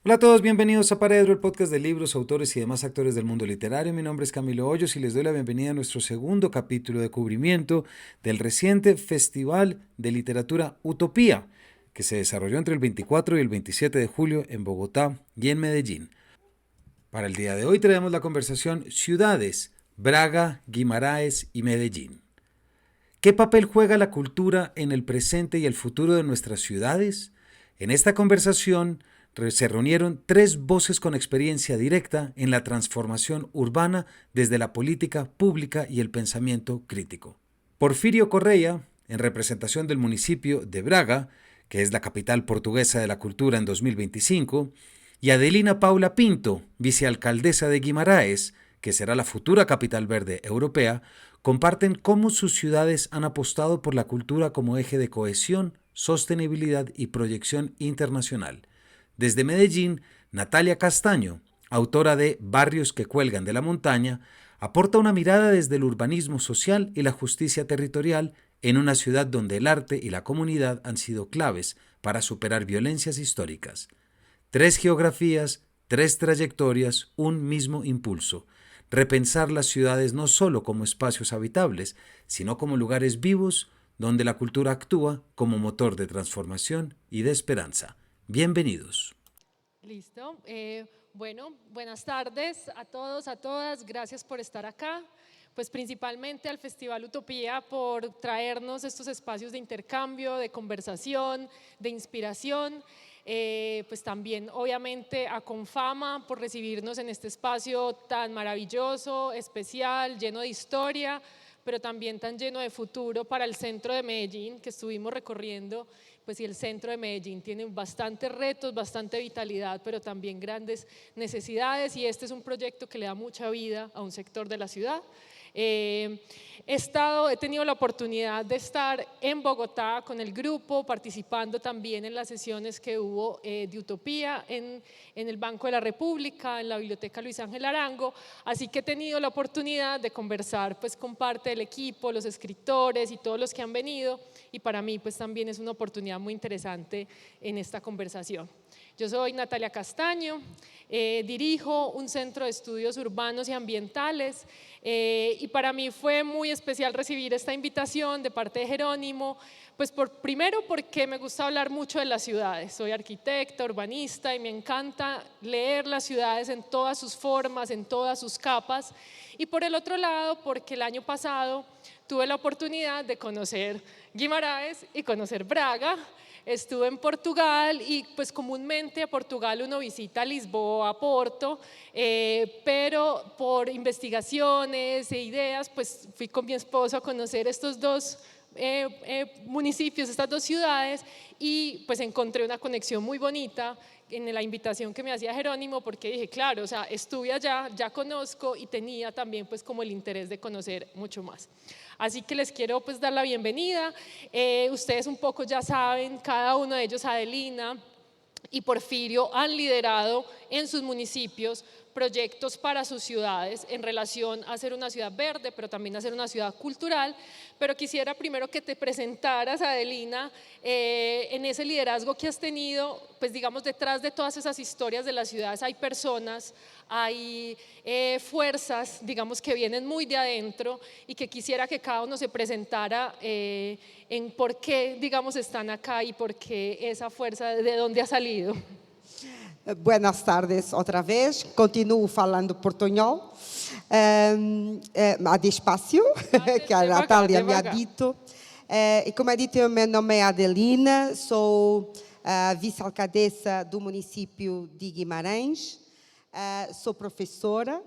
Hola a todos, bienvenidos a Paredro, el podcast de libros, autores y demás actores del mundo literario. Mi nombre es Camilo Hoyos y les doy la bienvenida a nuestro segundo capítulo de cubrimiento del reciente Festival de Literatura Utopía, que se desarrolló entre el 24 y el 27 de julio en Bogotá y en Medellín. Para el día de hoy traemos la conversación Ciudades, Braga, Guimaraes y Medellín. ¿Qué papel juega la cultura en el presente y el futuro de nuestras ciudades? En esta conversación se reunieron tres voces con experiencia directa en la transformación urbana desde la política pública y el pensamiento crítico. Porfirio Correia, en representación del municipio de Braga, que es la capital portuguesa de la cultura en 2025, y Adelina Paula Pinto, vicealcaldesa de Guimaraes, que será la futura capital verde europea, comparten cómo sus ciudades han apostado por la cultura como eje de cohesión, sostenibilidad y proyección internacional. Desde Medellín, Natalia Castaño, autora de Barrios que cuelgan de la montaña, aporta una mirada desde el urbanismo social y la justicia territorial en una ciudad donde el arte y la comunidad han sido claves para superar violencias históricas. Tres geografías, tres trayectorias, un mismo impulso. Repensar las ciudades no solo como espacios habitables, sino como lugares vivos donde la cultura actúa como motor de transformación y de esperanza. Bienvenidos. Listo. Bueno, buenas tardes a todos, a todas. Gracias por estar acá. Pues principalmente al Festival Utopía por traernos estos espacios de intercambio, de conversación, de inspiración. Pues también obviamente a Confama por recibirnos en este espacio tan maravilloso, especial, lleno de historia, pero también tan lleno de futuro para el centro de Medellín que estuvimos recorriendo. Pues y el centro de Medellín tiene bastantes retos, bastante vitalidad, pero también grandes necesidades, y este es un proyecto que le da mucha vida a un sector de la ciudad. He tenido la oportunidad de estar en Bogotá con el grupo, participando también en las sesiones que hubo de Utopía en el Banco de la República, en la Biblioteca Luis Ángel Arango, así que he tenido la oportunidad de conversar pues con parte del equipo, los escritores y todos los que han venido, y para mí pues también es una oportunidad muy interesante en esta conversación. Yo soy Natalia Castaño, dirijo un centro de estudios urbanos y ambientales, y para mí fue muy especial recibir esta invitación de parte de Jerónimo, pues primero porque me gusta hablar mucho de las ciudades. Soy arquitecta, urbanista, y me encanta leer las ciudades en todas sus formas, en todas sus capas, y por el otro lado porque el año pasado tuve la oportunidad de conocer Guimaraes y conocer Braga. Estuve en Portugal y pues comúnmente a Portugal uno visita Lisboa, Porto, pero por investigaciones e ideas pues fui con mi esposo a conocer estos dos municipios, estas dos ciudades, y pues encontré una conexión muy bonita en la invitación que me hacía Jerónimo, porque dije, claro, o sea, estuve allá, ya conozco, y tenía también pues como el interés de conocer mucho más. Así que les quiero pues dar la bienvenida. Ustedes un poco ya saben, cada uno de ellos, Adelina y Porfirio, han liderado en sus municipios proyectos para sus ciudades en relación a ser una ciudad verde, pero también a ser una ciudad cultural. Pero quisiera primero que te presentaras, Adelina, en ese liderazgo que has tenido, pues digamos detrás de todas esas historias de las ciudades hay personas, hay fuerzas, digamos que vienen muy de adentro, y que quisiera que cada uno se presentara en por qué, digamos, están acá y por qué esa fuerza, de dónde ha salido. Buenas tardes outra vez, continuo falando portunhol, há despacio, que a Natália me ha dito. E como é dito, meu nome é Adelina, sou vice-alcaldesa do município de Guimarães, sou professora,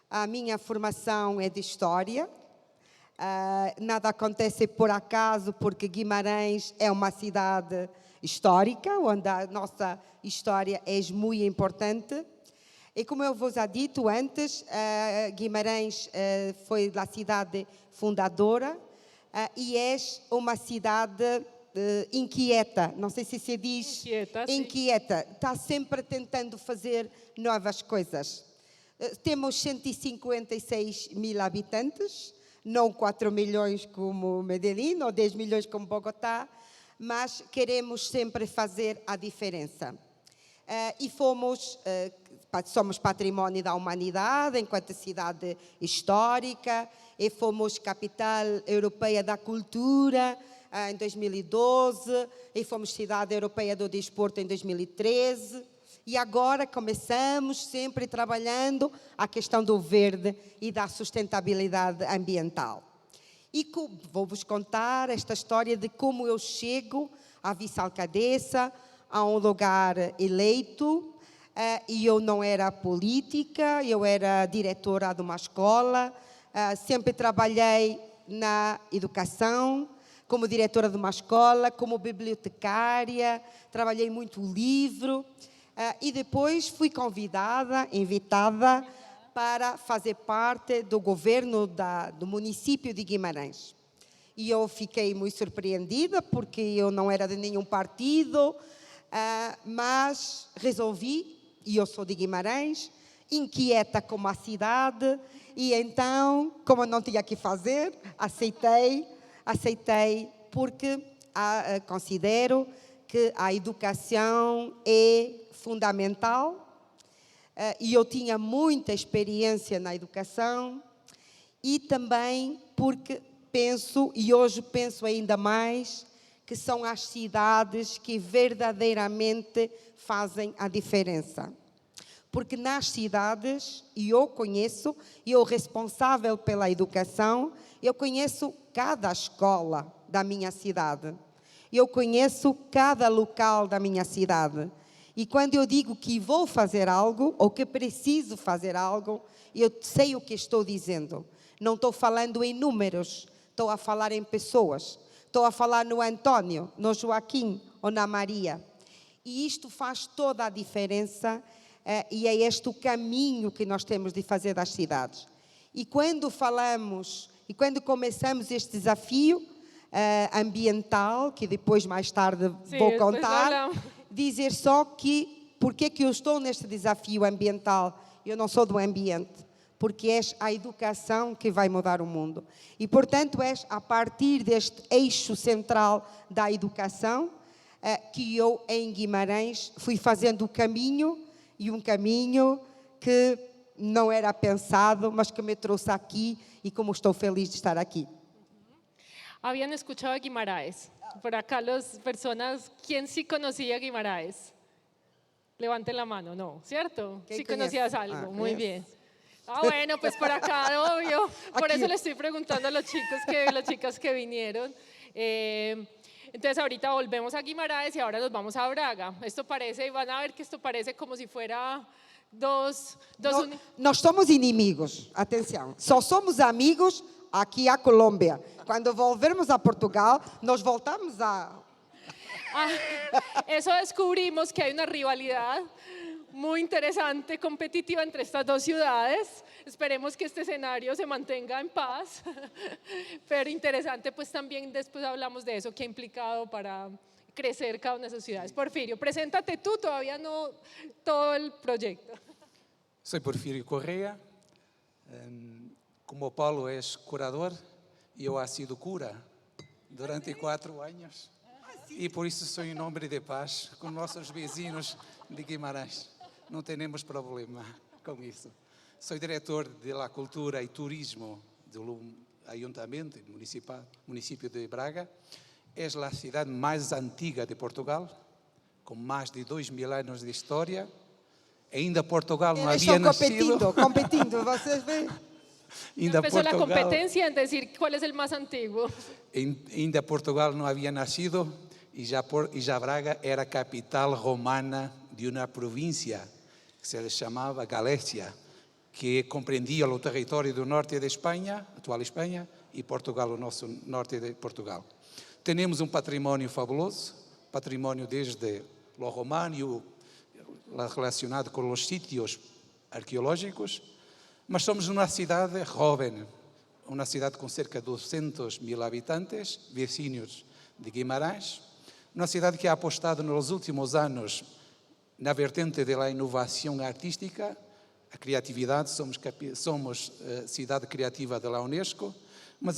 a minha formação é de História. Nada acontece por acaso, porque Guimarães é uma cidade histórica, onde a nossa história é muito importante. E como eu vos ha dito antes, Guimarães foi a cidade fundadora e é uma cidade inquieta, não sei se se diz inquieta, está sempre tentando fazer novas coisas. Temos 156 mil habitantes, não 4 milhões como Medellín ou 10 milhões como Bogotá, mas queremos sempre fazer a diferença. e somos património da humanidade enquanto cidade histórica, e fomos capital europeia da cultura em 2012, e fomos cidade europeia do desporto em 2013, e agora começamos sempre trabalhando a questão do verde e da sustentabilidade ambiental. E vou-vos contar esta história de como eu chego à vice-alcadessa, a um lugar eleito, e eu não era política, eu era diretora de uma escola, sempre trabalhei na educação, como diretora de uma escola, como bibliotecária, trabalhei muito o livro, e depois fui invitada para fazer parte do governo do município de Guimarães. E eu fiquei muito surpreendida, porque eu não era de nenhum partido, mas resolvi, e eu sou de Guimarães, inquieta como a cidade, e então, como não tinha que fazer, aceitei, porque considero que a educação é fundamental, e eu tinha muita experiência na educação, e também porque penso, e hoje penso ainda mais, que são as cidades que verdadeiramente fazem a diferença. Porque nas cidades, e eu responsável pela educação, eu conheço cada escola da minha cidade, eu conheço cada local da minha cidade. E quando eu digo que vou fazer algo, ou que preciso fazer algo, eu sei o que estou dizendo. Não estou falando em números, estou a falar em pessoas. Estou a falar no António, no Joaquim ou na Maria. E isto faz toda a diferença, e é este o caminho que nós temos de fazer das cidades. E quando começamos este desafio ambiental, que depois mais tarde vou contar, dizer só que, porque é que eu estou neste desafio ambiental? Eu não sou do ambiente, porque é a educação que vai mudar o mundo. E, portanto, é a partir deste eixo central da educação que eu, em Guimarães, fui fazendo o caminho, e um caminho que não era pensado, mas que me trouxe aqui, e como estou feliz de estar aqui. ¿Habían escuchado de Guimarães? Por acá las personas, ¿quién sí conocía Guimarães? Levanten la mano, ¿no? ¿Cierto? Sí conocías algo, muy bien. Bueno, pues por acá, obvio. Por eso le estoy preguntando a las chicas que vinieron. Entonces ahorita volvemos a Guimarães y ahora nos vamos a Braga. Esto parece, van a ver que esto parece como si fuera nós somos inimigos, atenção. Só somos amigos aqui a Colômbia. Quando volvermos a Portugal, nós voltamos a... Eso descubrimos que hay una rivalidad muy interesante, competitiva entre estas dos ciudades. Esperemos que este escenario se mantenga en paz, pero interesante, pues también después hablamos de eso que ha implicado para crecer cada una de esas ciudades. Porfirio, preséntate tú, todavía no todo el proyecto. Soy Porfirio Correa, como Paulo es curador, yo he sido cura durante 4 años. E por isso sou um homem de paz com nossos vizinhos de Guimarães. Não temos problema com isso. Sou diretor de la Cultura e Turismo do Ayuntamiento município de Braga. É a cidade mais antiga de Portugal, com mais de 2000 anos de história. Ainda Portugal não havia nascido. Competindo, vocês veem? Empezó a competencia en decir cuál es el más antiguo. Ainda Portugal não havia nascido. E já Braga era capital romana de uma província que se chamava Galécia, que compreendia o território do norte de Espanha, atual Espanha, e Portugal, o nosso norte de Portugal. Temos um património fabuloso, património desde o romano, relacionado com os sítios arqueológicos, mas somos uma cidade jovem, uma cidade com cerca de 200.000 habitantes, vizinhos de Guimarães, uma cidade que ha apostado nos últimos anos na vertente da inovação artística, a criatividade, somos cidade criativa da Unesco, mas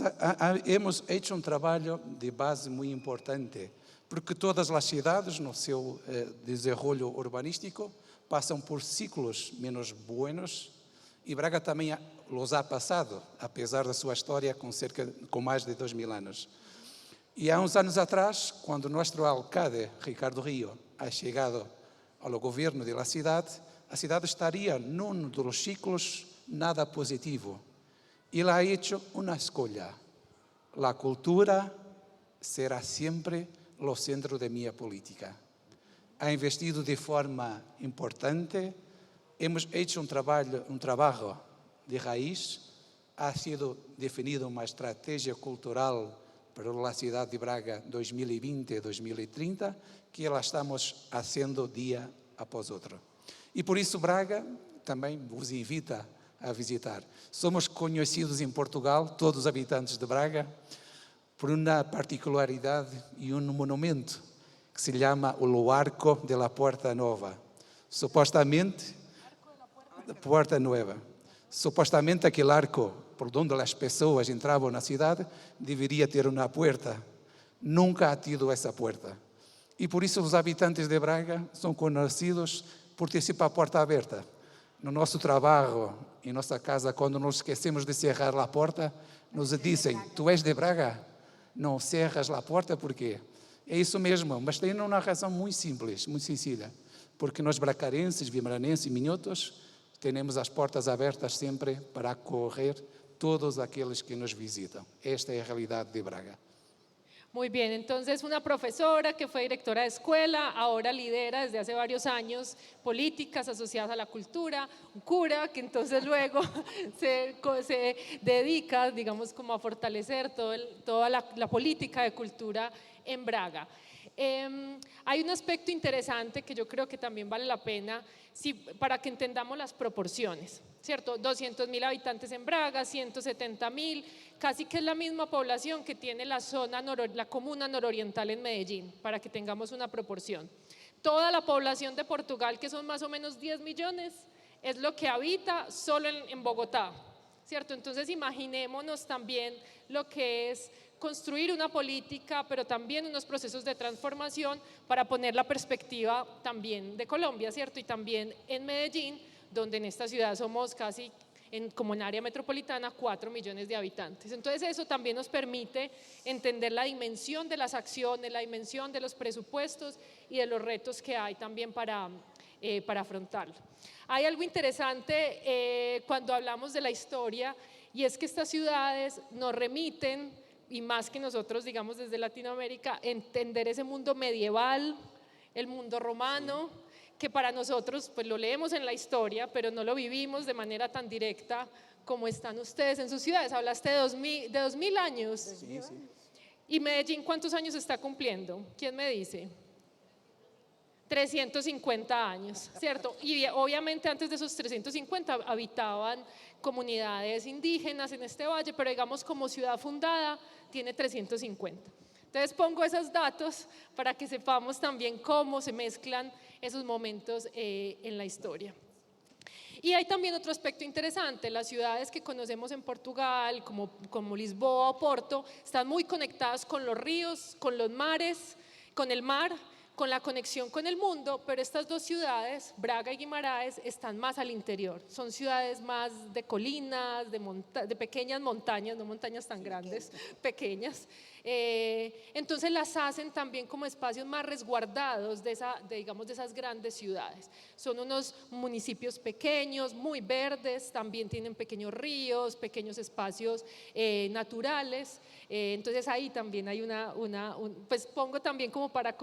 hemos hecho um trabalho de base muito importante, porque todas as cidades, no seu desenvolvimento urbanístico, passam por ciclos menos buenos e Braga também os ha passado, apesar da sua história com mais de 2000 anos. E há uns anos atrás, quando nosso alcalde, Ricardo Rio, ha chegado ao governo da cidade, a cidade estaria num dos ciclos nada positivo. Ele ha hecho uma escolha. A cultura será sempre o centro de minha política. Ha investido de forma importante, hemos hecho un trabajo de raíz, ha sido definida uma estratégia cultural para a cidade de Braga 2020-2030, que la estamos fazendo dia após outro. E por isso Braga também vos invita a visitar. Somos conhecidos em Portugal, todos os habitantes de Braga, por uma particularidade e um monumento que se chama o Arco de la Puerta Nova. Supostamente, Puerta Nueva. Supostamente aquele arco por onde as pessoas entravam na cidade deveria ter uma porta. Nunca ha tido essa porta. E por isso os habitantes de Braga são conhecidos por ter sempre a porta aberta. No nosso trabalho, em nossa casa, quando nos esquecemos de cerrar a porta, nos dizem: tu és de Braga? Não cerras a porta por quê? É isso mesmo, mas tem uma razão muito simples, muito sencilla. Porque nós bracarenses, vimaranenses e minhotos temos as portas abertas sempre para acolher todos aqueles que nos visitam. Esta é a realidade de Braga. Muy bien, entonces una profesora que fue directora de escuela, ahora lidera desde hace varios años políticas asociadas a la cultura, un cura que entonces luego se dedica, digamos, como a fortalecer toda la política de cultura en Braga. Hay un aspecto interesante que yo creo que también vale la pena para que entendamos las proporciones, ¿cierto? 200.000 habitantes en Braga, 170.000, casi que es la misma población que tiene la comuna nororiental en Medellín, para que tengamos una proporción. Toda la población de Portugal, que son más o menos 10 millones, es lo que habita solo en Bogotá, ¿cierto? Entonces imaginémonos también lo que es construir una política, pero también unos procesos de transformación para poner la perspectiva también de Colombia, ¿cierto? Y también en Medellín, donde en esta ciudad somos casi, como en área metropolitana, 4 millones de habitantes. Entonces eso también nos permite entender la dimensión de las acciones, la dimensión de los presupuestos y de los retos que hay también para afrontarlo. Hay algo interesante cuando hablamos de la historia, y es que estas ciudades nos remiten, y más que nosotros, digamos, desde Latinoamérica, entender ese mundo medieval, el mundo romano, que para nosotros pues lo leemos en la historia, pero no lo vivimos de manera tan directa como están ustedes en sus ciudades. Hablaste de 2000 años. Sí, sí. ¿Y Medellín cuántos años está cumpliendo? ¿Quién me dice? 350 años, ¿cierto? Y obviamente antes de esos 350 habitaban comunidades indígenas en este valle, pero digamos como ciudad fundada tiene 350. Entonces pongo esos datos para que sepamos también cómo se mezclan esos momentos en la historia. Y hay también otro aspecto interesante: las ciudades que conocemos en Portugal, como Lisboa o Porto, están muy conectadas con los ríos, con los mares, con el mar, con la conexión con el mundo, pero estas dos ciudades, Braga y Guimaraes, están más al interior. Son ciudades más de colinas, de pequeñas montañas, no montañas tan grandes, pequeñas. Entonces las hacen también como espacios más resguardados de esas grandes ciudades. Son unos municipios pequeños, muy verdes, también tienen pequeños ríos, pequeños espacios naturales. Entonces ahí también hay pues pongo también como para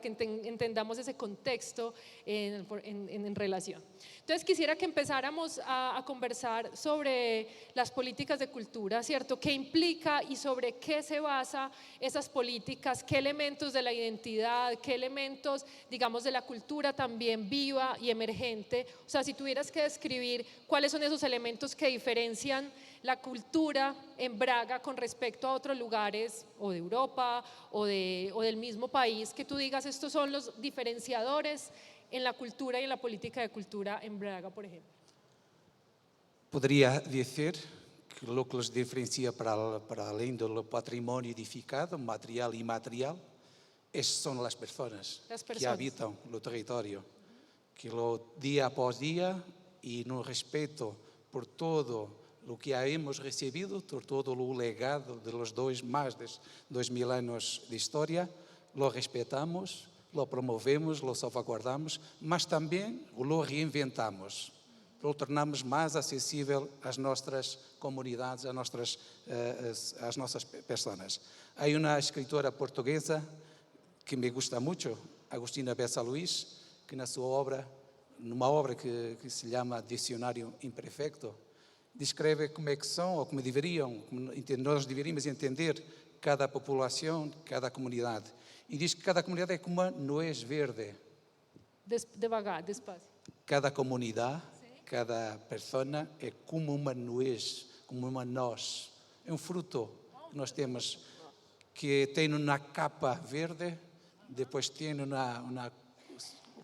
que entendamos ese contexto en relación. Entonces quisiera que empezáramos a conversar sobre las políticas de cultura, ¿cierto? ¿Qué implica y sobre qué se basa esas políticas? ¿Qué elementos de la identidad, qué elementos, digamos, de la cultura también viva y emergente? O sea, si tuvieras que describir cuáles son esos elementos que diferencian la cultura en Braga con respecto a otros lugares o de Europa o del mismo país, que tú digas estos son los diferenciadores en la cultura y en la política de cultura en Braga, por ejemplo. Poderia dizer que o que os diferencia para além do património edificado, material e imaterial, Estas son las personas Las que personas. habitan el territorio, que día após día y no respeto por todo lo que hemos recibido, por todo o legado de los más de 2000 anos de historia, lo respetamos, lo promovemos, lo salvaguardamos, mas também lo reinventamos, lo tornamos mais acessível às nossas comunidades, às nossas pessoas. Há uma escritora portuguesa que me gusta muito, Agostina Bessa Luís, que na sua obra, numa obra que se chama Dicionário Imperfecto, descreve como é que são, ou como nós deveríamos entender cada população, cada comunidade. E diz que cada comunidade é como uma noz verde. Devagar, despacio. Cada comunidade, cada pessoa é como uma noz, como uma noz. É um fruto que nós temos, que tem uma capa verde, depois tem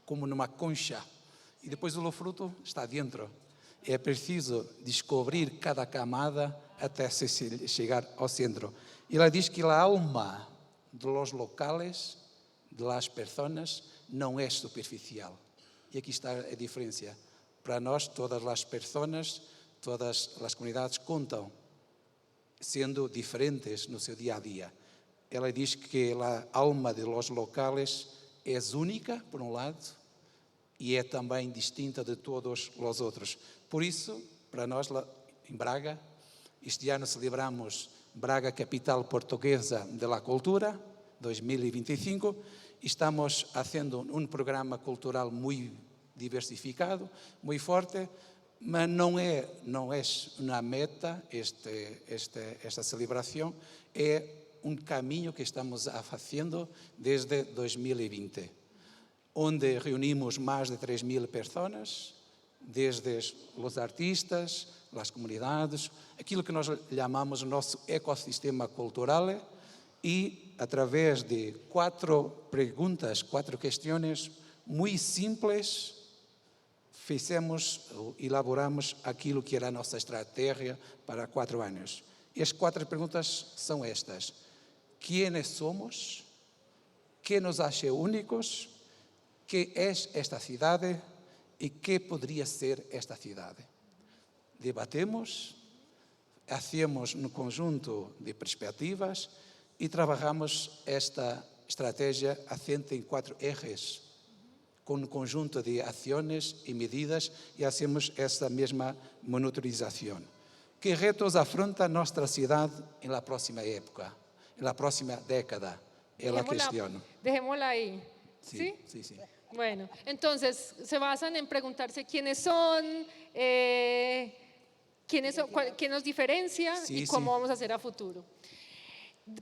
como numa concha, e depois o fruto está dentro. É preciso descobrir cada camada até se chegar ao centro. E ela diz que a alma dos locais, das pessoas, não é superficial. E aqui está a diferença. Para nós, todas as pessoas, todas as comunidades contam, sendo diferentes no seu dia a dia. Ela diz que a alma dos locais é única, por um lado, e é também distinta de todos os outros. Por isso, para nós, em Braga, este ano celebramos Braga, capital portuguesa da cultura, 2025. Estamos fazendo um programa cultural muito diversificado, muito forte, mas não é uma meta esta celebração, é um caminho que estamos fazendo desde 2020, onde reunimos mais de 3.000 pessoas, desde os artistas, as comunidades, aquilo que nós chamamos o nosso ecossistema cultural, e através de 4 perguntas, 4 questões muito simples, elaboramos aquilo que era a nossa estratégia para 4 anos. E as 4 perguntas são estas: quem somos? Que nos acha únicos? Que é esta cidade? E que poderia ser esta cidade? Debatemos, hacemos um conjunto de perspectivas e trabalhamos esta estratégia assente em 4 ejes, com um conjunto de ações e medidas, e hacemos essa mesma monitorização. Que retos afronta nossa cidade na próxima época, na próxima década? É a questão. Dejémosla ahí. Sí, sí, sí. Bueno, entonces se basan en preguntarse quiénes son, qué nos diferencia y cómo vamos a hacer a futuro.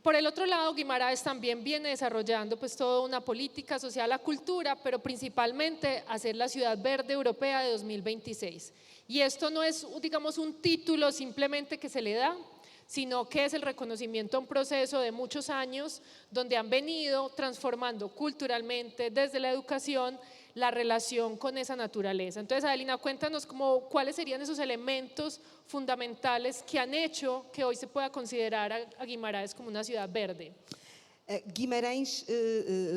Por el otro lado, Guimaraes también viene desarrollando pues toda una política social a cultura, pero principalmente hacer la ciudad verde europea de 2026. Y esto no es, digamos, un título simplemente que se le da, sino que es el reconocimiento a un proceso de muchos años donde han venido transformando culturalmente desde la educación la relación con esa naturaleza. Entonces, Adelina, cuéntanos cuáles serían esos elementos fundamentales que han hecho que hoy se pueda considerar a Guimarães como una ciudad verde. Guimarães,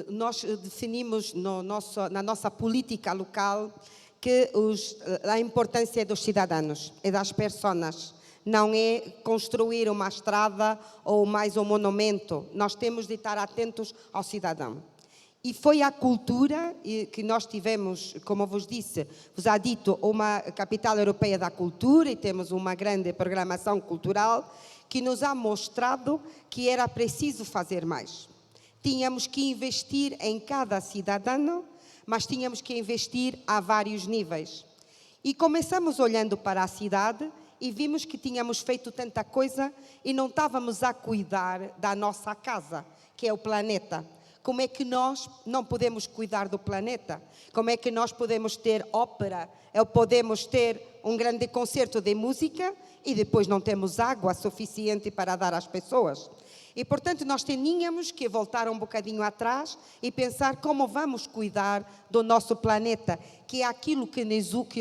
nós definimos na nossa política local que a importância é dos cidadãos, é das pessoas. Não é construir uma estrada ou mais um monumento. Nós temos de estar atentos ao cidadão. E foi a cultura que nós tivemos, como vos há dito, uma capital europeia da cultura, e temos uma grande programação cultural que nos ha mostrado que era preciso fazer mais. Tínhamos que investir em cada cidadão, mas tínhamos que investir a vários níveis. E começamos olhando para a cidade e vimos que tínhamos feito tanta coisa e não estávamos a cuidar da nossa casa, que é o planeta. Como é que nós não podemos cuidar do planeta? Como é que nós podemos ter ópera, podemos ter um grande concerto de música e depois não temos água suficiente para dar às pessoas? E, portanto, nós tínhamos que voltar um bocadinho atrás e pensar como vamos cuidar do nosso planeta, que é aquilo que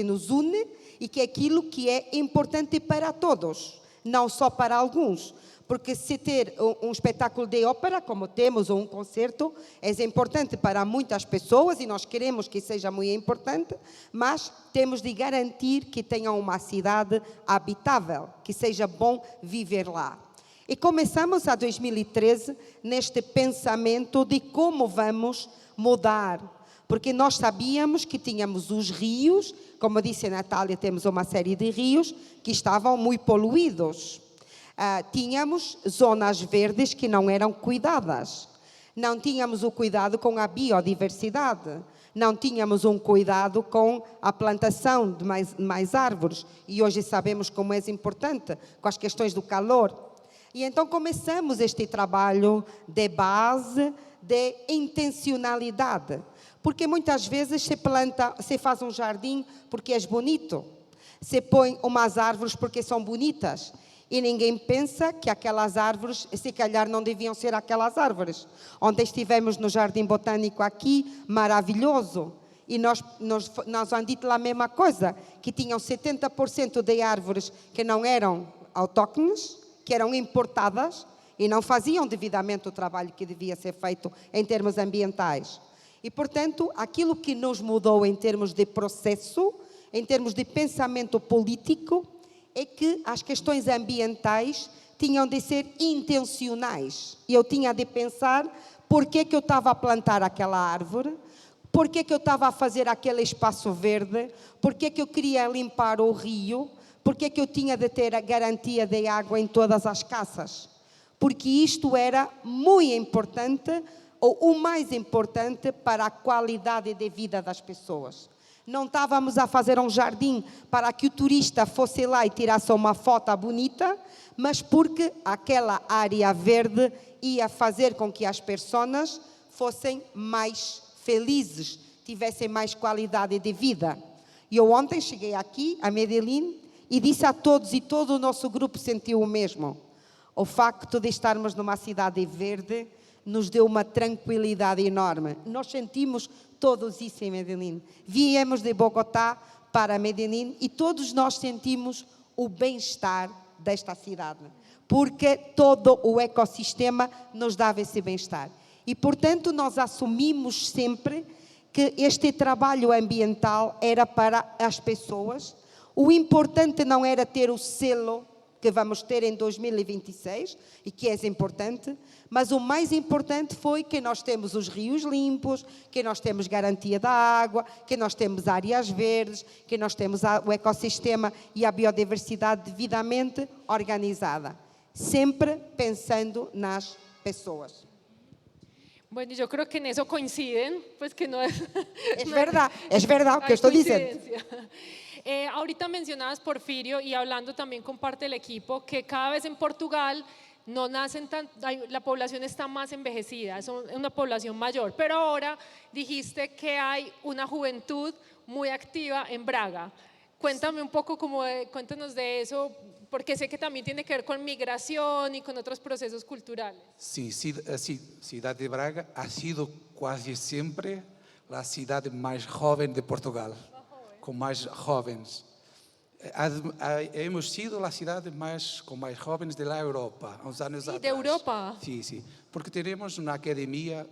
nos une e que é aquilo que é importante para todos, não só para alguns. Porque se ter um espetáculo de ópera, como temos, ou um concerto, é importante para muitas pessoas e nós queremos que seja muito importante, mas temos de garantir que tenha uma cidade habitável, que seja bom viver lá. E começamos a 2013 neste pensamento de como vamos mudar. Porque nós sabíamos que tínhamos os rios, como disse a Natália, temos uma série de rios que estavam muito poluídos. Tínhamos zonas verdes que não eram cuidadas. Não tínhamos o cuidado com a biodiversidade. Não tínhamos um cuidado com a plantação de mais árvores. E hoje sabemos como é importante com as questões do calor. E então começamos este trabalho de base, de intencionalidade. Porque muitas vezes se faz um jardim porque é bonito. Se põe umas árvores porque são bonitas. E ninguém pensa que aquelas árvores, se calhar não deviam ser aquelas árvores. Ontem estivemos no Jardim Botânico aqui, maravilhoso. E nós han dito a mesma coisa, que tinham 70% de árvores que não eram autóctones, que eram importadas e não faziam devidamente o trabalho que devia ser feito em termos ambientais. E, portanto, aquilo que nos mudou em termos de processo, em termos de pensamento político, é que as questões ambientais tinham de ser intencionais. Eu tinha de pensar por que eu estava a plantar aquela árvore, por que eu estava a fazer aquele espaço verde, por que eu queria limpar o rio, por que eu tinha de ter a garantia de água em todas as casas. Porque isto era muito importante, ou o mais importante para a qualidade de vida das pessoas. Não estávamos a fazer um jardim para que o turista fosse lá e tirasse uma foto bonita, mas porque aquela área verde ia fazer com que as pessoas fossem mais felizes, tivessem mais qualidade de vida. E eu ontem cheguei aqui, a Medellín, e disse a todos, e todo o nosso grupo sentiu o mesmo. O facto de estarmos numa cidade verde nos deu uma tranquilidade enorme. Nós sentimos todos isso em Medellín. Viemos de Bogotá para Medellín e todos nós sentimos o bem-estar desta cidade, porque todo o ecossistema nos dava esse bem-estar. E, portanto, nós assumimos sempre que este trabalho ambiental era para as pessoas. O importante não era ter o selo que vamos ter em 2026, e que é importante, mas o mais importante foi que nós temos os rios limpos, que nós temos garantia da água, que nós temos áreas verdes, que nós temos o ecossistema e a biodiversidade devidamente organizada, sempre pensando nas pessoas. Bueno, yo creo que en eso coinciden, pues que no es... Es verdad lo que estoy diciendo. Ahorita mencionabas Porfirio y hablando también con parte del equipo que cada vez en Portugal no nacen la población está más envejecida, es una población mayor, pero ahora dijiste que hay una juventud muy activa en Braga. Cuéntame un poco, cuéntanos de eso, porque sé que también tiene que ver con migración y con otros procesos culturales. Sí, Ciudad de Braga ha sido casi siempre la ciudad más joven de Portugal, con más jóvenes. Hemos sido la ciudad con más jóvenes de la Europa, unos años atrás. ¿De Europa? Sí, porque tenemos una academia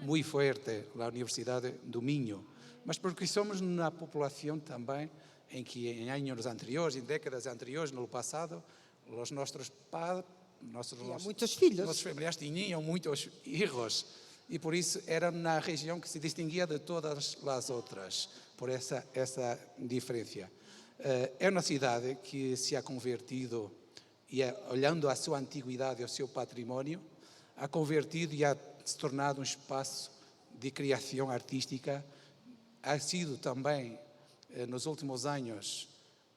muy fuerte, la Universidad do Minho, mas porque somos una población también en que en años anteriores, en décadas anteriores, no pasado, nuestros padres, muchos filhos. Nossos familiares tinham muitos hijos e por isso era uma região que se distinguia de todas as outras, por essa diferença. É uma cidade que se ha convertido, e olhando a sua antiguidade, ao seu património, ha convertido e ha se tornado um espaço de criação artística. Ha sido também, nos últimos anos,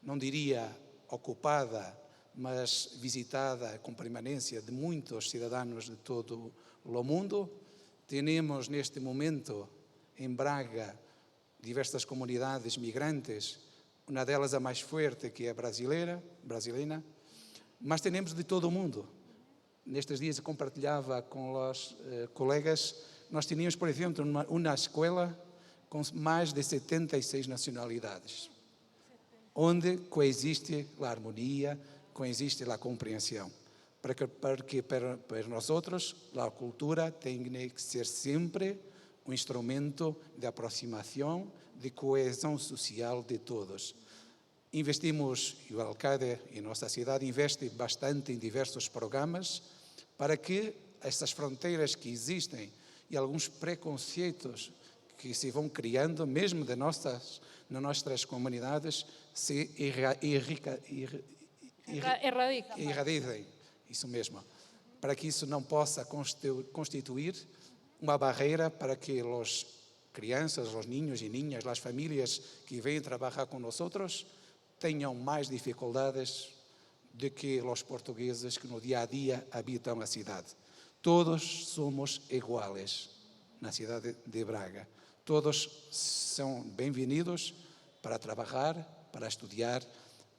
não diria ocupada, mas visitada com permanência de muitos cidadãos de todo o mundo. Temos neste momento em Braga diversas comunidades migrantes, uma delas a mais forte, que é brasileira, mas temos de todo o mundo. Nestes dias eu compartilhava com os colegas, nós tínhamos, por exemplo, uma escola com mais de 76 nacionalidades, onde coexiste a harmonia, coexiste a compreensão. para nós outros, a cultura tem que ser sempre um instrumento de aproximação, de coesão social de todos. Investimos, e o alcalde e nossa cidade investe bastante em diversos programas para que essas fronteiras que existem e alguns preconceitos que se vão criando, mesmo nas nossas comunidades, se erradiquem. Isso mesmo. Para que isso não possa constituir uma barreira para que as crianças, os niños e niñas, as famílias que vêm trabalhar com nós tenham mais dificuldades do que os portugueses que no dia a dia habitam a cidade. Todos somos iguais na cidade de Braga. Todos são bem-vindos para trabalhar, para estudar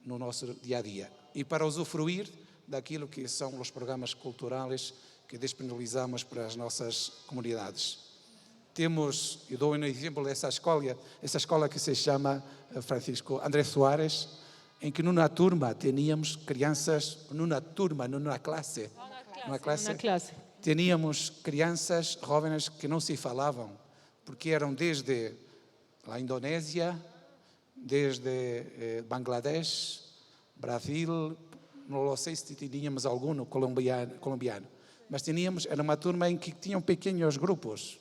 no nosso dia a dia e para usufruir daquilo que são os programas culturais que disponibilizamos para as nossas comunidades. Temos, eu dou um exemplo dessa escola que se chama Francisco André Soares, em que numa turma teníamos crianças, numa classe, teníamos crianças jovens que não se falavam, porque eram desde a Indonésia, desde Bangladesh, Brasil, não sei se tínhamos algum colombiano, mas era uma turma em que tinham pequenos grupos.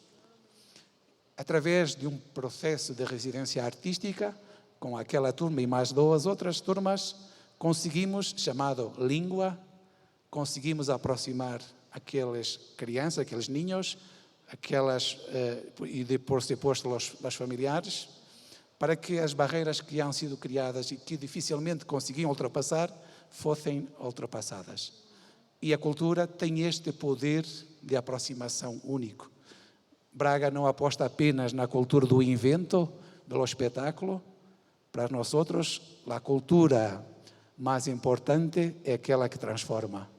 Através de um processo de residência artística, com aquela turma e mais 2 outras turmas, conseguimos, chamado língua, conseguimos aproximar aquelas crianças, aqueles niños, e depois os familiares, para que as barreiras que han sido criadas e que dificilmente conseguiam ultrapassar, fossem ultrapassadas. E a cultura tem este poder de aproximação único. Braga não aposta apenas na cultura do invento, do espetáculo. Para nós outros, a cultura mais importante é aquela que transforma.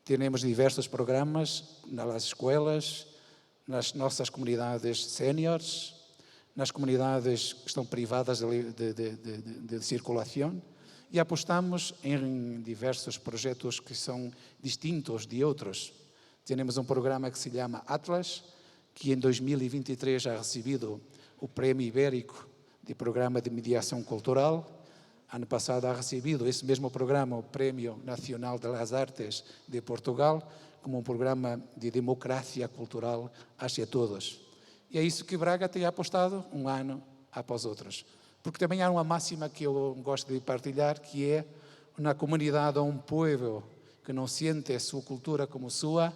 Temos diversos programas nas escolas, nas nossas comunidades séniores, nas comunidades que estão privadas de circulação, e apostamos em diversos projetos que são distintos de outros. Temos um programa que se chama Atlas, que em 2023 já recebido o Prémio Ibérico de Programa de Mediação Cultural. Ano passado ha recebido esse mesmo programa o Prémio Nacional das Artes de Portugal, como um programa de democracia cultural hacia todos. E é isso que Braga tem apostado um ano após outros. Porque também há uma máxima que eu gosto de partilhar, que é uma comunidade ou um povo que não sente a sua cultura como sua,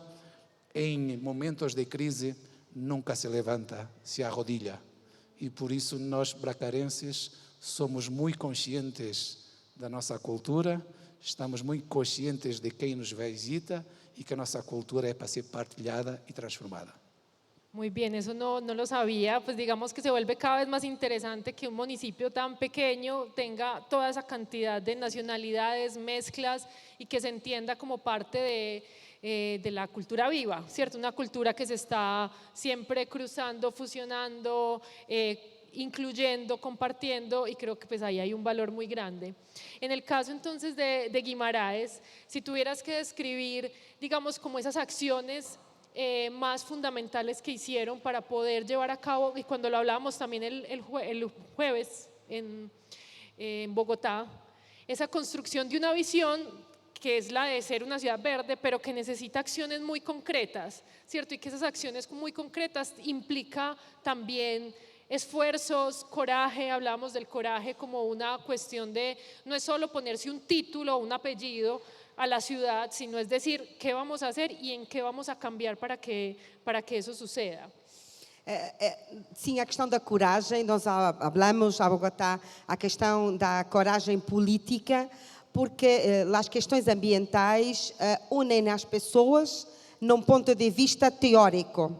em momentos de crise, nunca se levanta, se arrodilha. E por isso nós, bracarenses, somos muito conscientes da nossa cultura, estamos muito conscientes de quem nos visita y que nuestra cultura es para ser partilhada y transformada. Muy bien, eso no lo sabía, pues digamos que se vuelve cada vez más interesante que un municipio tan pequeño tenga toda esa cantidad de nacionalidades, mezclas y que se entienda como parte de la cultura viva, ¿cierto? Una cultura que se está siempre cruzando, fusionando, incluyendo, compartiendo, y creo que pues ahí hay un valor muy grande. En el caso entonces de Guimaraes, si tuvieras que describir, digamos, como esas acciones más fundamentales que hicieron para poder llevar a cabo, y cuando lo hablábamos también el jueves en Bogotá, esa construcción de una visión que es la de ser una ciudad verde, pero que necesita acciones muy concretas, ¿cierto? Y que esas acciones muy concretas implica también esfuerzos, coraje. Hablábamos del coraje como una cuestión de, no es solo ponerse un título o un apellido a la ciudad, sino es decir, qué vamos a hacer y en qué vamos a cambiar para que eso suceda. Sim, a questão da coragem, nós falamos a Bogotá, a questão da coragem política, porque as questões ambientais unem as pessoas num ponto de vista teórico.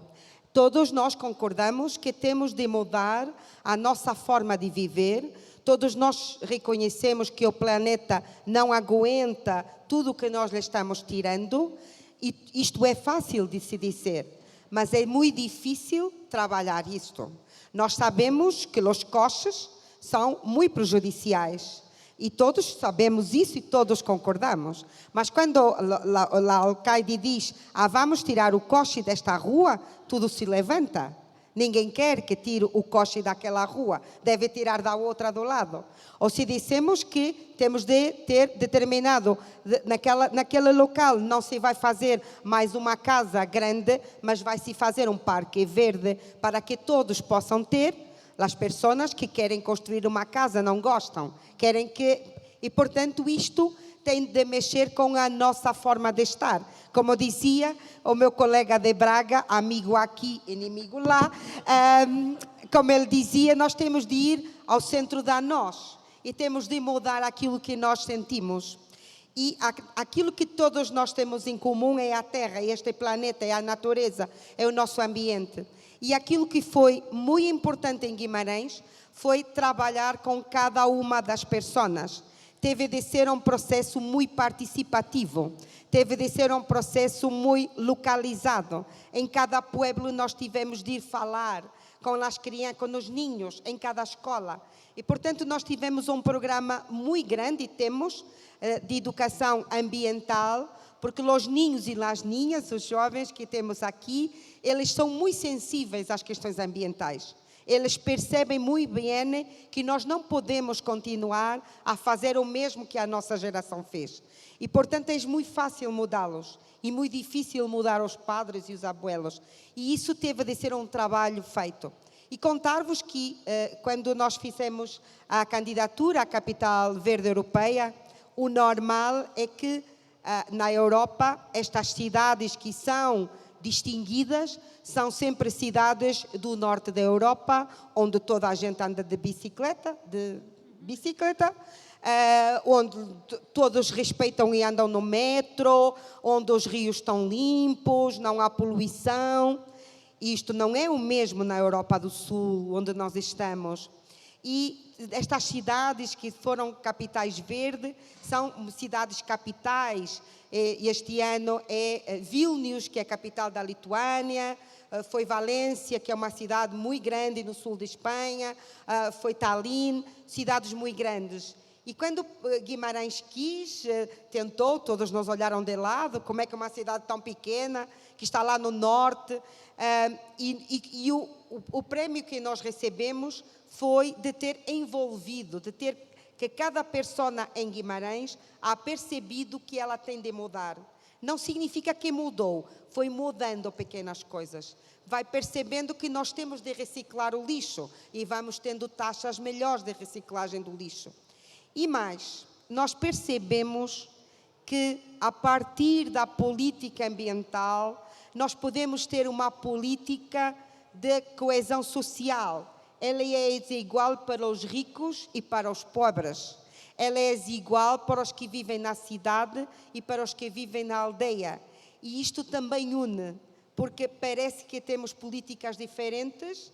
Todos nós concordamos que temos de mudar a nossa forma de viver, todos nós reconhecemos que o planeta não aguenta tudo o que nós lhe estamos tirando, e isto é fácil de se dizer, mas é muito difícil trabalhar isto. Nós sabemos que os costes são muito prejudiciais. E todos sabemos isso e todos concordamos. Mas quando o alcaide diz, vamos tirar o coche desta rua, tudo se levanta. Ninguém quer que tire o coche daquela rua, deve tirar da outra do lado. Ou se dissemos que temos de ter determinado, naquele local não se vai fazer mais uma casa grande, mas vai se fazer um parque verde para que todos possam ter. As pessoas que querem construir uma casa não gostam, querem que... E, portanto, isto tem de mexer com a nossa forma de estar. Como dizia o meu colega de Braga, amigo aqui, inimigo lá, como ele dizia, nós temos de ir ao centro da nós e temos de mudar aquilo que nós sentimos. E aquilo que todos nós temos em comum é a Terra, este planeta, é a natureza, é o nosso ambiente. E aquilo que foi muito importante em Guimarães foi trabalhar com cada uma das pessoas. Teve de ser um processo muito participativo, teve de ser um processo muito localizado. Em cada pueblo nós tivemos de ir falar com as crianças, com os ninhos, em cada escola. E, portanto, nós tivemos um programa muito grande, e temos, de educação ambiental, porque os ninhos e as ninhas, os jovens que temos aqui, eles são muito sensíveis às questões ambientais. Eles percebem muito bem que nós não podemos continuar a fazer o mesmo que a nossa geração fez. E, portanto, é muito fácil mudá-los e muito difícil mudar os padres e os abuelos. E isso teve de ser um trabalho feito. E contar-vos que, quando nós fizemos a candidatura à Capital Verde Europeia, o normal é que, na Europa, estas cidades que são distinguidas são sempre cidades do norte da Europa, onde toda a gente anda de bicicleta, onde todos respeitam e andam no metro, onde os rios estão limpos, não há poluição. Isto não é o mesmo na Europa do Sul, onde nós estamos. E estas cidades que foram capitais verdes são cidades capitais. Este ano é Vilnius, que é a capital da Lituânia, foi Valência, que é uma cidade muito grande no sul de Espanha, foi Tallinn, cidades muito grandes. E quando Guimarães tentou, todos nos olharam de lado, como é que uma cidade tão pequena, que está lá no norte, e o prémio que nós recebemos foi de ter envolvido, de ter que cada pessoa em Guimarães ha percebido que ela tem de mudar. Não significa que mudou, foi mudando pequenas coisas. Vai percebendo que nós temos de reciclar o lixo e vamos tendo taxas melhores de reciclagem do lixo. E mais, nós percebemos que a partir da política ambiental, nós podemos ter uma política de coesão social. Ela é desigual para os ricos e para os pobres. Ela é desigual para os que vivem na cidade e para os que vivem na aldeia. E isto também une, porque parece que temos políticas diferentes,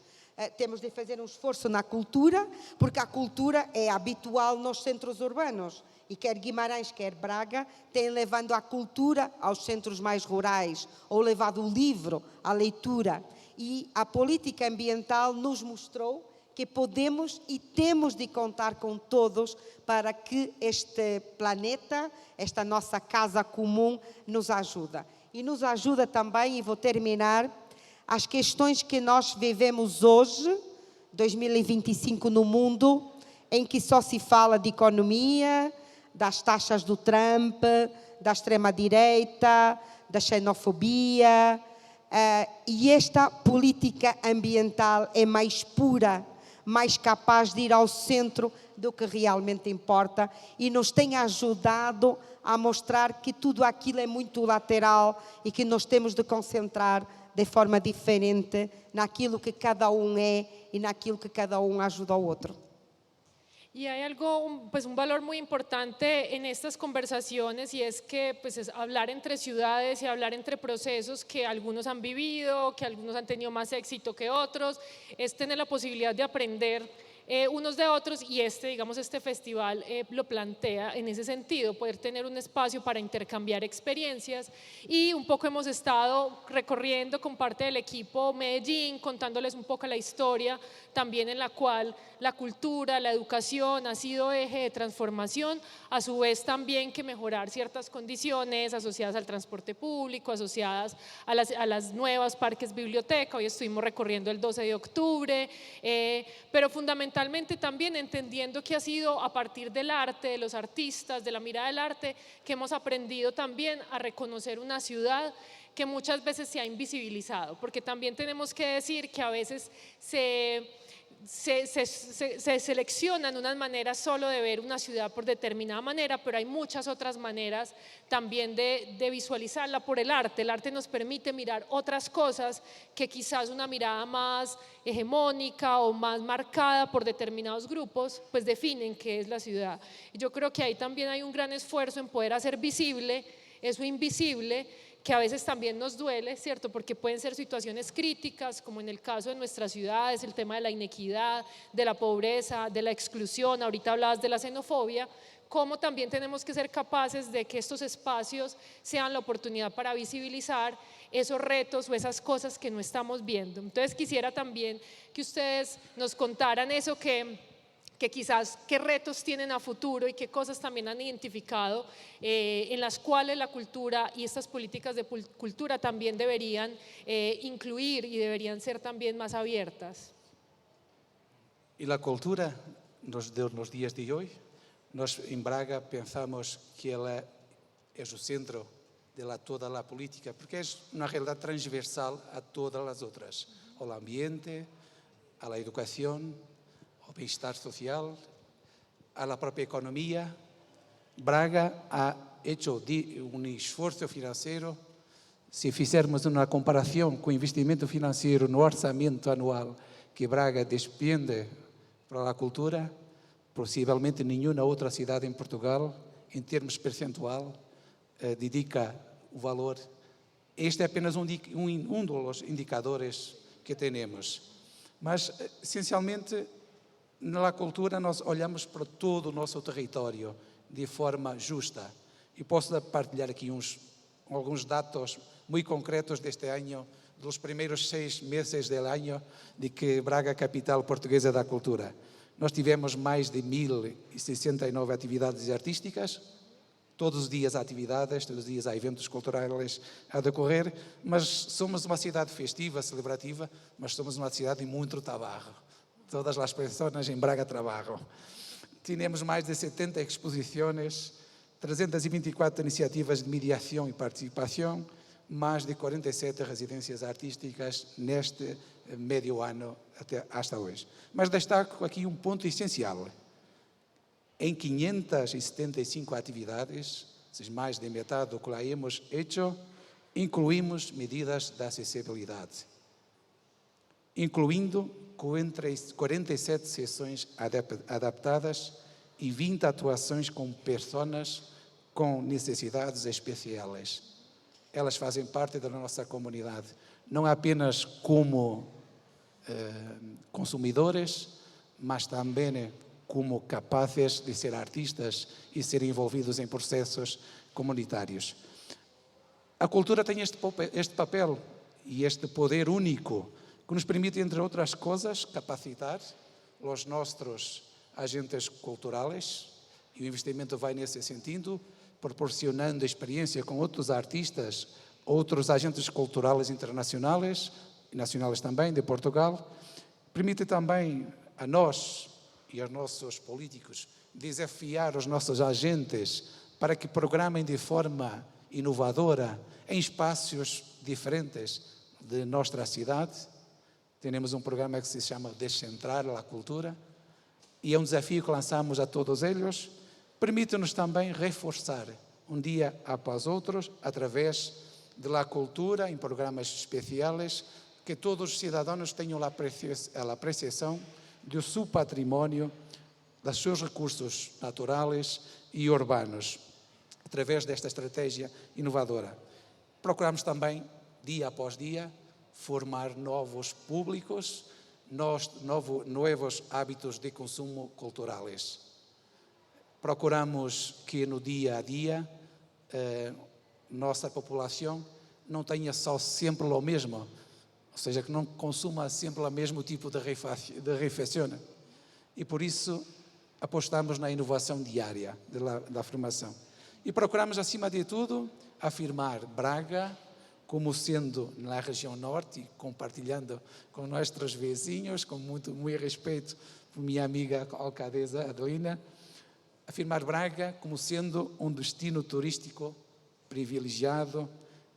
temos de fazer um esforço na cultura, porque a cultura é habitual nos centros urbanos. E quer Guimarães, quer Braga, têm levado a cultura aos centros mais rurais, ou levado o livro, a leitura. E a política ambiental nos mostrou que podemos e temos de contar com todos para que este planeta, esta nossa casa comum, nos ajude. E nos ajuda também, e vou terminar, as questões que nós vivemos hoje, 2025 no mundo, em que só se fala de economia, das taxas do Trump, da extrema-direita, da xenofobia. E esta política ambiental é mais pura, mais capaz de ir ao centro do que realmente importa e nos tem ajudado a mostrar que tudo aquilo é muito lateral e que nós temos de concentrar de forma diferente naquilo que cada um é e naquilo que cada um ajuda ao outro. Y hay algo, pues un valor muy importante en estas conversaciones, y es que pues es hablar entre ciudades y hablar entre procesos que algunos han vivido, que algunos han tenido más éxito que otros, es tener la posibilidad de aprender unos de otros, y digamos, este festival lo plantea en ese sentido, poder tener un espacio para intercambiar experiencias. Y un poco hemos estado recorriendo con parte del equipo Medellín, contándoles un poco la historia también en la cual la cultura, la educación ha sido eje de transformación, a su vez también que mejorar ciertas condiciones asociadas al transporte público, asociadas a las nuevas parques biblioteca. Hoy estuvimos recorriendo el 12 de octubre, pero fundamentalmente también entendiendo que ha sido a partir del arte, de los artistas, de la mirada del arte, que hemos aprendido también a reconocer una ciudad que muchas veces se ha invisibilizado, porque también tenemos que decir que a veces se seleccionan unas maneras solo de ver una ciudad por determinada manera, pero hay muchas otras maneras también de visualizarla por el arte. El arte nos permite mirar otras cosas que quizás una mirada más hegemónica o más marcada por determinados grupos, pues definen qué es la ciudad. Y yo creo que ahí también hay un gran esfuerzo en poder hacer visible eso invisible, que a veces también nos duele, ¿cierto? Porque pueden ser situaciones críticas, como en el caso de nuestras ciudades, el tema de la inequidad, de la pobreza, de la exclusión. Ahorita hablabas de la xenofobia, cómo también tenemos que ser capaces de que estos espacios sean la oportunidad para visibilizar esos retos o esas cosas que no estamos viendo. Entonces quisiera también que ustedes nos contaran eso, que quizás qué retos tienen a futuro y qué cosas también han identificado en las cuales la cultura y estas políticas de cultura también deberían incluir y deberían ser también más abiertas. Y la cultura nos días de hoy, nós em Braga pensamos que ela é o centro de toda a política, porque é uma realidade transversal a todas as outras, ao ambiente, à educação, ao bem-estar social, à própria economia. Braga ha hecho un esfuerzo financiero. Si fizermos una comparación con el investimento financiero no orçamento anual que Braga despende para la cultura, possivelmente nenhuma outra cidade em Portugal, em termos percentual, dedica o valor. Este é apenas um dos indicadores que temos. Mas, essencialmente, na cultura nós olhamos para todo o nosso território de forma justa. E posso partilhar aqui alguns dados muito concretos deste ano, dos primeiros 6 meses do ano, de que Braga é a capital portuguesa da cultura. Nós tivemos mais de 1.069 atividades artísticas, todos os dias há atividades, todos os dias há eventos culturais a decorrer, mas somos uma cidade festiva, celebrativa, mas somos uma cidade de muito trabalho. Todas as pessoas em Braga trabalham. Tínhamos mais de 70 exposições, 324 iniciativas de mediação e participação, mais de 47 residências artísticas neste meio ano até hoje. Mas destaco aqui um ponto essencial. Em 575 atividades, mais de metade do que lá hemos hecho, incluímos medidas de acessibilidade, incluindo 47 sessões adaptadas e 20 atuações com pessoas com necessidades especiais. Elas fazem parte da nossa comunidade, não apenas como consumidores, mas também como capazes de ser artistas e ser envolvidos em processos comunitários. A cultura tem este papel e este poder único que nos permite, entre outras coisas, capacitar os nossos agentes culturais, e o investimento vai nesse sentido, proporcionando experiência com outros artistas, outros agentes culturais internacionais, e nacionais também, de Portugal. Permite também a nós e aos nossos políticos desafiar os nossos agentes para que programem de forma inovadora em espaços diferentes de nossa cidade. Temos um programa que se chama Descentrar a Cultura e é um desafio que lançamos a todos eles. Permite-nos também reforçar um dia após outro, através da cultura, em programas especiais, que todos os cidadãos tenham a apreciação do seu património, dos seus recursos naturais e urbanos, através desta estratégia inovadora. Procuramos também, dia após dia, formar novos públicos, novos hábitos de consumo culturales. Procuramos que no dia a dia nossa população não tenha só sempre o mesmo, ou seja, que não consuma sempre o mesmo tipo de refeição. E por isso apostamos na inovação diária da formação. E procuramos, acima de tudo, afirmar Braga como sendo na região norte, compartilhando com nossos vizinhos, com muito respeito por minha amiga alcadesa Adelina, afirmar Braga como sendo um destino turístico privilegiado,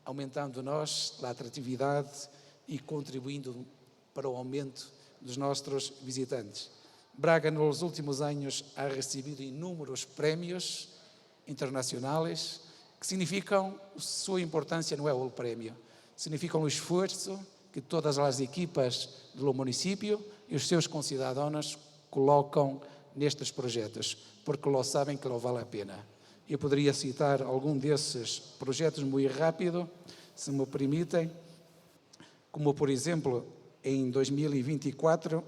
aumentando a atratividade e contribuindo para o aumento dos nossos visitantes. Braga, nos últimos anos, ha recebido inúmeros prémios internacionais que significam, sua importância não é o prémio, significam o esforço que todas as equipas do município e os seus concidadãos colocam nestes projetos, porque lo sabem que lo vale a pena. Eu poderia citar algum desses projetos muito rápido, se me permitem, como, por exemplo, em 2024,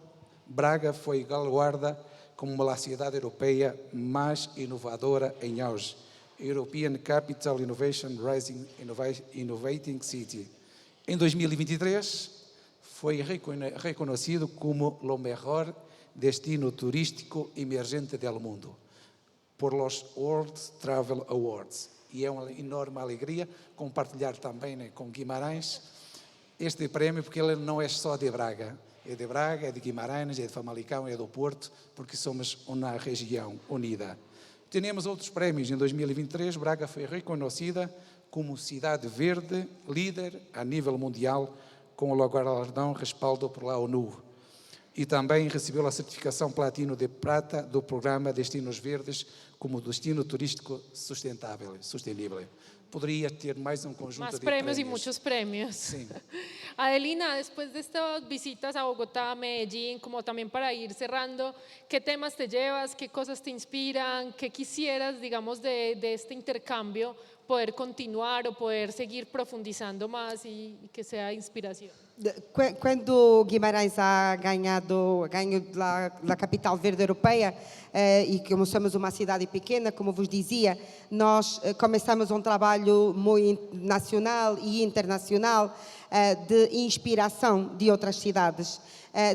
Braga foi galardoada como a cidade europeia mais inovadora em auge, European Capital Innovation Rising Innovating City. Em 2023, foi reconhecido como o melhor destino turístico emergente do mundo por los World Travel Awards. E é uma enorme alegria compartilhar também com Guimarães este prémio, porque ele não é só de Braga. É de Braga, é de Guimarães, é de Famalicão, é do Porto, porque somos uma região unida. Temos outros prémios. Em 2023, Braga foi reconhecida como cidade verde, líder a nível mundial, com o galardão respaldo pela ONU. E também recebeu a certificação platino de prata do programa Destinos Verdes como destino turístico sustentável. Poderia ter mais um conjunto de premios y muchos premios. Sí. Adelina, después de estas visitas a Bogotá, Medellín, como también para ir cerrando, ¿qué temas te llevas? ¿Qué cosas te inspiran? ¿Qué quisieras, digamos, de este intercambio poder continuar o poder seguir profundizando más y que sea inspiración? Quando Guimarães ganhou a capital verde europeia, e como somos uma cidade pequena, como vos dizia, nós começamos um trabalho muito nacional e internacional de inspiração de outras cidades,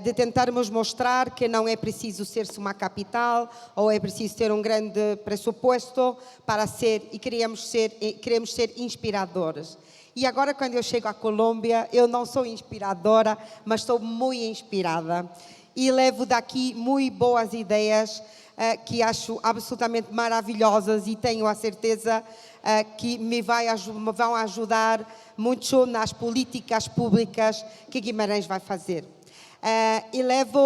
de tentarmos mostrar que não é preciso ser-se uma capital ou é preciso ter um grande pressuposto para ser, e queremos ser inspiradores. E agora, quando eu chego à Colômbia, eu não sou inspiradora, mas estou muito inspirada. E levo daqui muito boas ideias que acho absolutamente maravilhosas e tenho a certeza que me vão ajudar muito nas políticas públicas que Guimarães vai fazer. E levo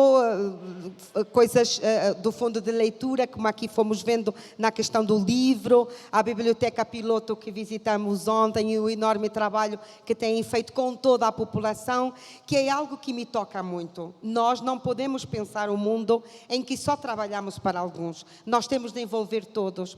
coisas do fundo de leitura, como aqui fomos vendo na questão do livro, a biblioteca piloto que visitamos ontem e o enorme trabalho que têm feito com toda a população, que é algo que me toca muito. Nós não podemos pensar o mundo em que só trabalhamos para alguns, nós temos de envolver todos.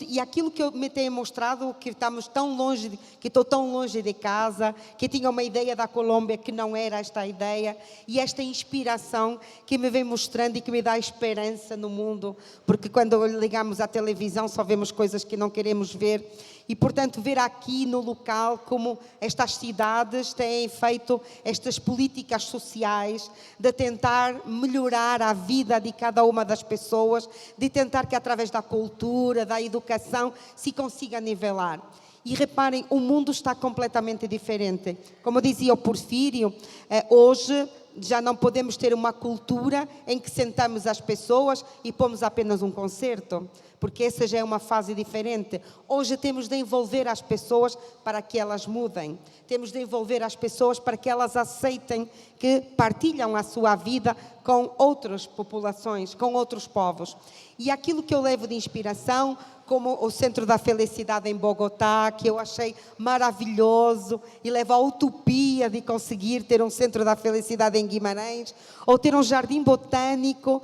E aquilo que eu me tenho mostrado, que estamos tão longe, que estou tão longe de casa, que tinha uma ideia da Colômbia que não era esta ideia, e esta inspiração que me vem mostrando e que me dá esperança no mundo, porque quando ligamos à televisão só vemos coisas que não queremos ver, e portanto ver aqui no local como estas cidades têm feito estas políticas sociais de tentar melhorar a vida de cada uma das pessoas, de tentar que através da cultura, da educação, se consiga nivelar. E reparem, o mundo está completamente diferente. Como dizia o Porfírio, hoje já não podemos ter uma cultura em que sentamos as pessoas e pomos apenas um concerto, porque essa já é uma fase diferente. Hoje temos de envolver as pessoas para que elas mudem. Temos de envolver as pessoas para que elas aceitem que partilham a sua vida com outras populações, com outros povos. E aquilo que eu levo de inspiração, como o Centro da Felicidade em Bogotá, que eu achei maravilhoso, e leva a utopia de conseguir ter um Centro da Felicidade em Guimarães, ou ter um jardim botânico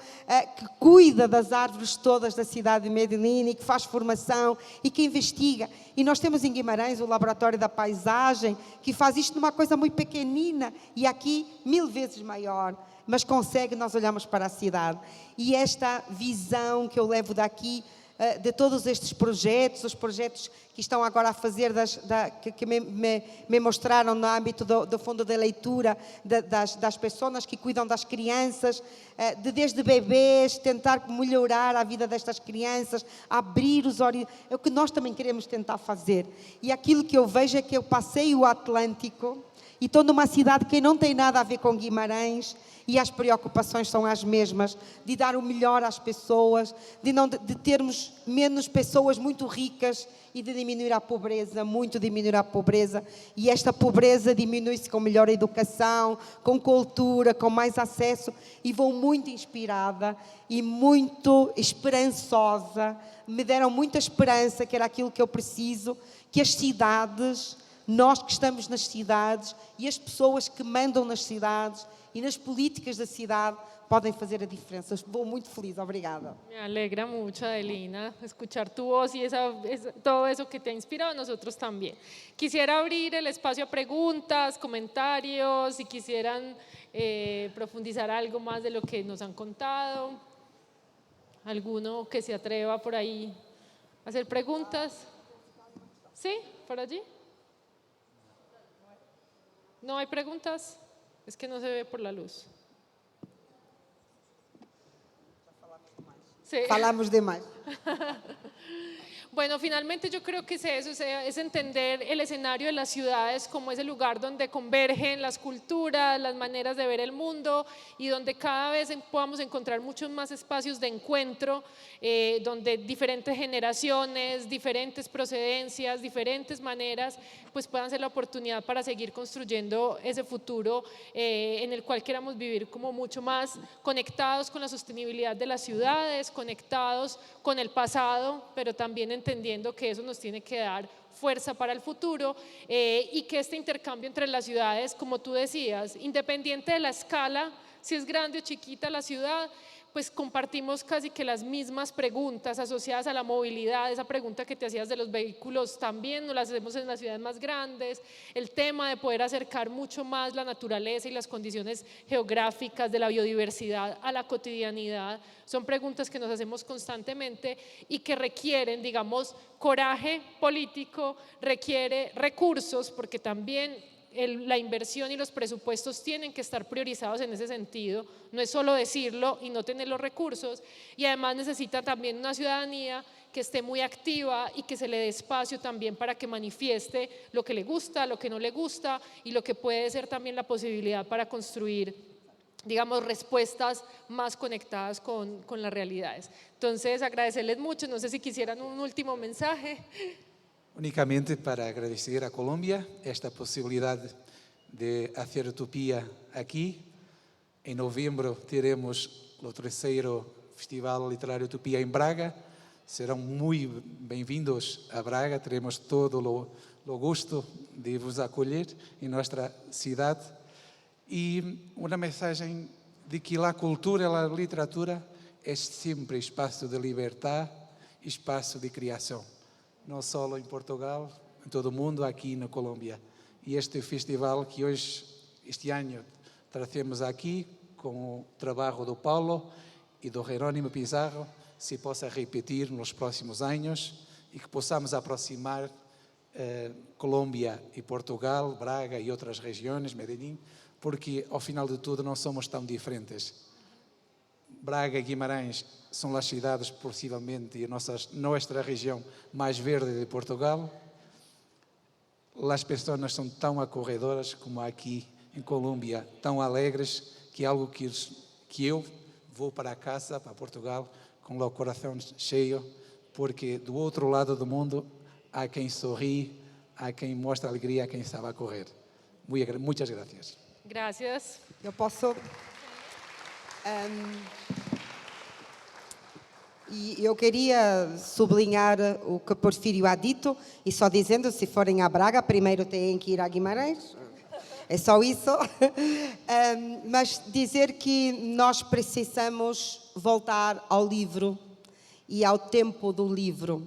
que cuida das árvores todas da cidade de Medellín, e que faz formação e que investiga. E nós temos em Guimarães o Laboratório da Paisagem, que faz isto numa coisa muito pequenina, e aqui 1000 vezes maior. mas consegue, nós olhamos para a cidade. E esta visão que eu levo daqui, de todos estes projetos, os projetos que estão agora a fazer, que me mostraram no âmbito do Fundo de Leitura, das pessoas que cuidam das crianças, desde bebês, tentar melhorar a vida destas crianças, abrir os olhos, é o que nós também queremos tentar fazer. E aquilo que eu vejo é que eu passei o Atlântico e estou numa cidade que não tem nada a ver com Guimarães, e as preocupações são as mesmas, de dar o melhor às pessoas, de termos menos pessoas muito ricas e de diminuir a pobreza, muito diminuir a pobreza. E esta pobreza diminui-se com melhor educação, com cultura, com mais acesso. E vou muito inspirada e muito esperançosa. Me deram muita esperança, que era aquilo que eu preciso, que as cidades, nós que estamos nas cidades e as pessoas que mandam nas cidades e nas políticas da cidade podem fazer a diferença. Estou muito feliz, obrigada. Me alegra mucho, Adelina, escuchar tu voz y todo eso que te ha inspirado, a nosotros también. Quisiera abrir el espacio a preguntas, comentarios, si quisieran profundizar algo más de lo que nos han contado. ¿Alguno que se atreva por ahí a hacer preguntas? ¿Sí? ¿Por allí? ¿No hay preguntas? Es que no se ve por la luz. Sí. Falamos demais. Bueno, finalmente yo creo que es eso, es entender el escenario de las ciudades como ese lugar donde convergen las culturas, las maneras de ver el mundo y donde cada vez podamos encontrar muchos más espacios de encuentro, donde diferentes generaciones, diferentes procedencias, diferentes maneras, pues puedan ser la oportunidad para seguir construyendo ese futuro en el cual queramos vivir como mucho más conectados con la sostenibilidad de las ciudades, conectados con el pasado, pero también entendiendo que eso nos tiene que dar fuerza para el futuro y que este intercambio entre las ciudades, como tú decías, independiente de la escala, si es grande o chiquita la ciudad, pues compartimos casi que las mismas preguntas asociadas a la movilidad. Esa pregunta que te hacías de los vehículos también nos las hacemos en las ciudades más grandes, el tema de poder acercar mucho más la naturaleza y las condiciones geográficas de la biodiversidad a la cotidianidad, son preguntas que nos hacemos constantemente y que requieren, digamos, coraje político, requiere recursos, porque también la inversión y los presupuestos tienen que estar priorizados en ese sentido, no es solo decirlo y no tener los recursos, y además necesita también una ciudadanía que esté muy activa y que se le dé espacio también para que manifieste lo que le gusta, lo que no le gusta y lo que puede ser también la posibilidad para construir, digamos, respuestas más conectadas con las realidades. Entonces, agradecerles mucho, no sé si quisieran un último mensaje. Únicamente para agradecer a Colombia esta posibilidad de hacer Utopía aquí. En noviembre teremos el tercero Festival Literário Utopía en Braga. Serão muy bem-vindos a Braga. Teremos todo lo gusto de vos acolher en nuestra ciudad. Y una mensaje de que la cultura, la literatura es siempre espacio de libertad, espacio de creación. Não só em Portugal, em todo o mundo, aqui na Colômbia. E este festival que hoje, este ano, trazemos aqui, com o trabalho do Paulo e do Jerónimo Pizarro, se possa repetir nos próximos anos e que possamos aproximar Colômbia e Portugal, Braga e outras regiões, Medellín, porque ao final de tudo não somos tão diferentes. Braga y Guimarães son las ciudades posiblemente nuestra región más verde de Portugal. Las personas son tan acorredoras como aquí en Colombia, tan alegres, que algo que yo voy para casa, para Portugal, con el corazón cheio, porque do outro lado do mundo há quem sorri, há quem mostra alegria, há quem sabe correr. Muchas gracias. Gracias. Eu posso... E eu queria sublinhar o que Porfírio ha dito, e só dizendo, se forem a Braga, primeiro têm que ir a Guimarães, é só isso. Mas dizer que nós precisamos voltar ao livro e ao tempo do livro.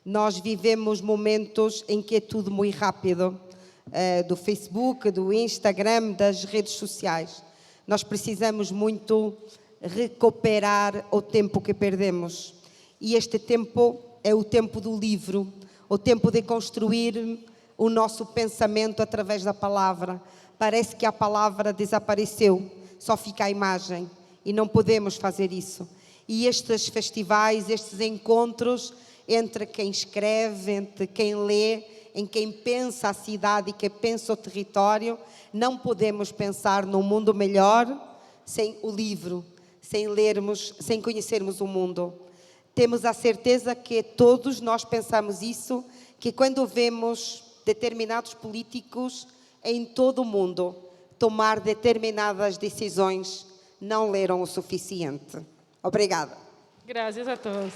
Nós vivemos momentos em que é tudo muito rápido, do Facebook, do Instagram, das redes sociais. Nós precisamos muito recuperar o tempo que perdemos. E este tempo é o tempo do livro, o tempo de construir o nosso pensamento através da palavra. Parece que a palavra desapareceu, só fica a imagem, e não podemos fazer isso. E estes festivais, estes encontros entre quem escreve, entre quem lê, em quem pensa a cidade e quem pensa o território, não podemos pensar num mundo melhor sem o livro, sem lermos, sem conhecermos o mundo. Temos a certeza que todos nós pensamos isso, que quando vemos determinados políticos em todo o mundo tomar determinadas decisões, não leram o suficiente. Obrigada. Gracias a todos.